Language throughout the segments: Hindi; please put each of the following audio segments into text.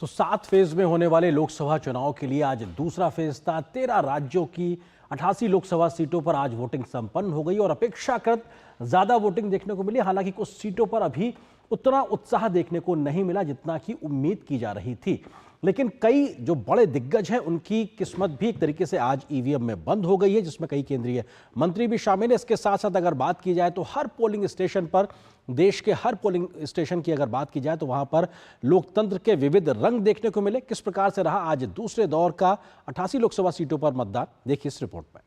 तो 7 फेज में होने वाले लोकसभा चुनाव के लिए आज दूसरा फेज था। 13 राज्यों की 88 लोकसभा सीटों पर आज वोटिंग संपन्न हो गई और अपेक्षाकृत ज्यादा वोटिंग देखने को मिली। हालांकि कुछ सीटों पर अभी उतना उत्साह देखने को नहीं मिला जितना की उम्मीद की जा रही थी, लेकिन कई जो बड़े दिग्गज हैं उनकी किस्मत भी एक तरीके से आज ईवीएम में बंद हो गई है, जिसमें कई केंद्रीय मंत्री भी शामिल है। इसके साथ साथ अगर बात की जाए तो हर पोलिंग स्टेशन पर, देश के हर पोलिंग स्टेशन की अगर बात की जाए तो वहां पर लोकतंत्र के विविध रंग देखने को मिले। किस प्रकार से रहा आज दूसरे दौर का 88 लोकसभा सीटों पर मतदान, देखिए इस रिपोर्ट में।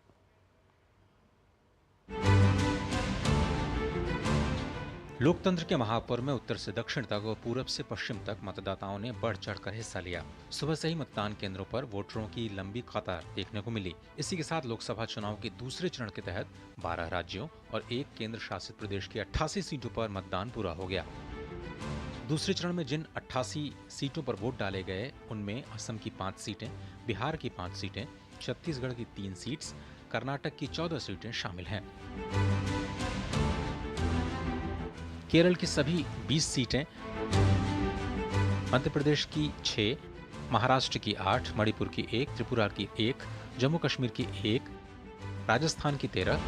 लोकतंत्र के महापर्व में उत्तर से दक्षिण तक और पूरब से पश्चिम तक मतदाताओं ने बढ़ चढ़कर हिस्सा लिया। सुबह से ही मतदान केंद्रों पर वोटरों की लंबी कतार देखने को मिली। इसी के साथ लोकसभा चुनाव के दूसरे चरण के तहत 12 राज्यों और एक केंद्र शासित प्रदेश की 88 सीटों पर मतदान पूरा हो गया। दूसरे चरण में जिन 88 सीटों पर वोट डाले गए उनमें असम की 5 सीटें, बिहार की 5 सीटें, छत्तीसगढ़ की 3 सीट्स, कर्नाटक की 14 सीटें शामिल हैं। केरल की सभी 20 सीटें, मध्य प्रदेश की 6, महाराष्ट्र की 8, मणिपुर की 1, त्रिपुरा की 1, जम्मू कश्मीर की 1, राजस्थान की 13,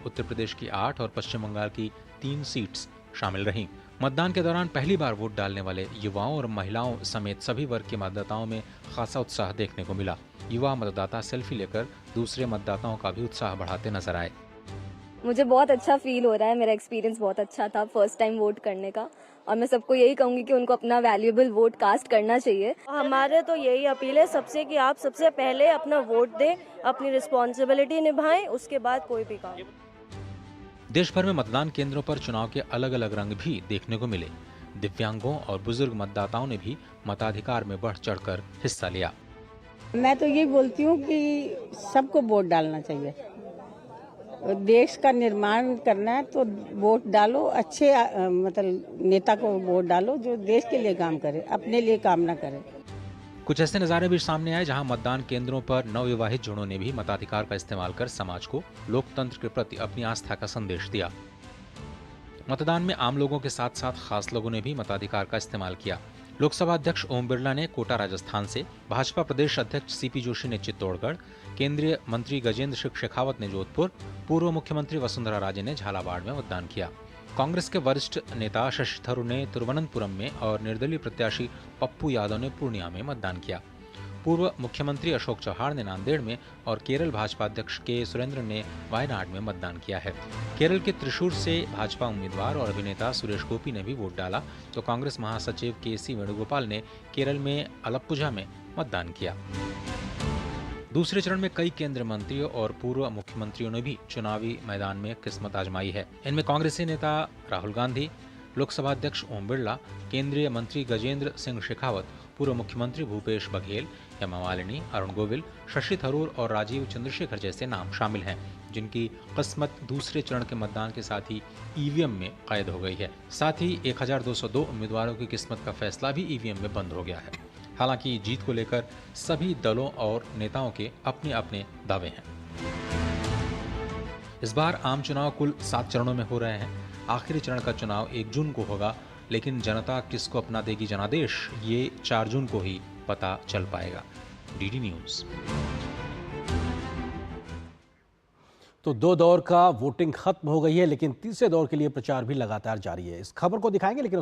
उत्तर प्रदेश की 8 और पश्चिम बंगाल की 3 सीट्स शामिल रहीं। मतदान के दौरान पहली बार वोट डालने वाले युवाओं और महिलाओं समेत सभी वर्ग के मतदाताओं में खासा उत्साह देखने को मिला। युवा मतदाता सेल्फी लेकर दूसरे मतदाताओं का भी उत्साह बढ़ाते नजर आए। मुझे बहुत अच्छा फील हो रहा है। मेरा एक्सपीरियंस बहुत अच्छा था फर्स्ट टाइम वोट करने का, और मैं सबको यही कहूंगी कि उनको अपना वैल्यूएबल वोट कास्ट करना चाहिए। हमारे तो यही अपील है सबसे कि आप सबसे पहले अपना वोट दें, अपनी रिस्पॉन्सिबिलिटी निभाएं, उसके बाद कोई भी काम। देश भर में मतदान केंद्रों पर चुनाव के अलग अलग रंग भी देखने को मिले। दिव्यांगों और बुजुर्ग मतदाताओं ने भी मताधिकार में बढ़ चढ़कर हिस्सा लिया। मैं तो ये बोलती हूँ कि सबको वोट डालना चाहिए। देश का निर्माण करना है तो वोट डालो, अच्छे मतलब नेता को वोट डालो जो देश के लिए काम करे, अपने लिए काम ना करे। कुछ ऐसे नज़ारे भी सामने आए जहां मतदान केंद्रों पर नवविवाहित जोड़ों ने भी मताधिकार का इस्तेमाल कर समाज को लोकतंत्र के प्रति अपनी आस्था का संदेश दिया। मतदान में आम लोगों के साथ साथ खास लोगों ने भी मताधिकार का इस्तेमाल किया। लोकसभा अध्यक्ष ओम बिरला ने कोटा राजस्थान से, भाजपा प्रदेश अध्यक्ष सीपी जोशी ने चित्तौड़गढ़, केंद्रीय मंत्री गजेंद्र सिंह शेखावत ने जोधपुर, पूर्व मुख्यमंत्री वसुंधरा राजे ने झालावाड़ में मतदान किया। कांग्रेस के वरिष्ठ नेता शशि थरूर ने तिरुवनंतपुरम में और निर्दलीय प्रत्याशी पप्पू यादव ने पूर्णिया में मतदान किया। पूर्व मुख्यमंत्री अशोक चौहान ने नांदेड़ में और केरल भाजपा अध्यक्ष के सुरेंद्र ने वायनाड में मतदान किया है। केरल के त्रिशूर से भाजपा उम्मीदवार और अभिनेता सुरेश गोपी ने भी वोट डाला, तो कांग्रेस महासचिव के.सी. वेणुगोपाल ने केरल में अलप्पुझा में मतदान किया। दूसरे चरण में कई केंद्रीय मंत्रियों और पूर्व मुख्यमंत्रियों ने भी चुनावी मैदान में किस्मत आजमाई है। इनमें कांग्रेसी नेता राहुल गांधी, लोकसभा अध्यक्ष ओम बिरला, केंद्रीय मंत्री गजेंद्र सिंह शेखावत, पूर्व मुख्यमंत्री भूपेश बघेल, हेमा मालिनी, अरुण गोविल, शशि थरूर और राजीव चंद्रशेखर जैसे नाम शामिल हैं, जिनकी किस्मत दूसरे चरण के मतदान के साथ ही ईवीएम में कैद हो गई है। साथ ही 1202 उम्मीदवारों की किस्मत का फैसला भी ईवीएम में बंद हो गया है। हालांकि जीत को लेकर सभी दलों और नेताओं के अपने अपने दावे हैं। इस बार आम चुनाव कुल 7 चरणों में हो रहे हैं। आखिरी चरण का चुनाव 1 जून को होगा, लेकिन जनता किसको अपना देगी जनादेश, ये 4 जून को ही पता चल पाएगा। DD news. तो 2 दौर का वोटिंग खत्म हो गई है, लेकिन तीसरे दौर के लिए प्रचार भी लगातार जारी है। इस खबर को दिखाएंगे, लेकिन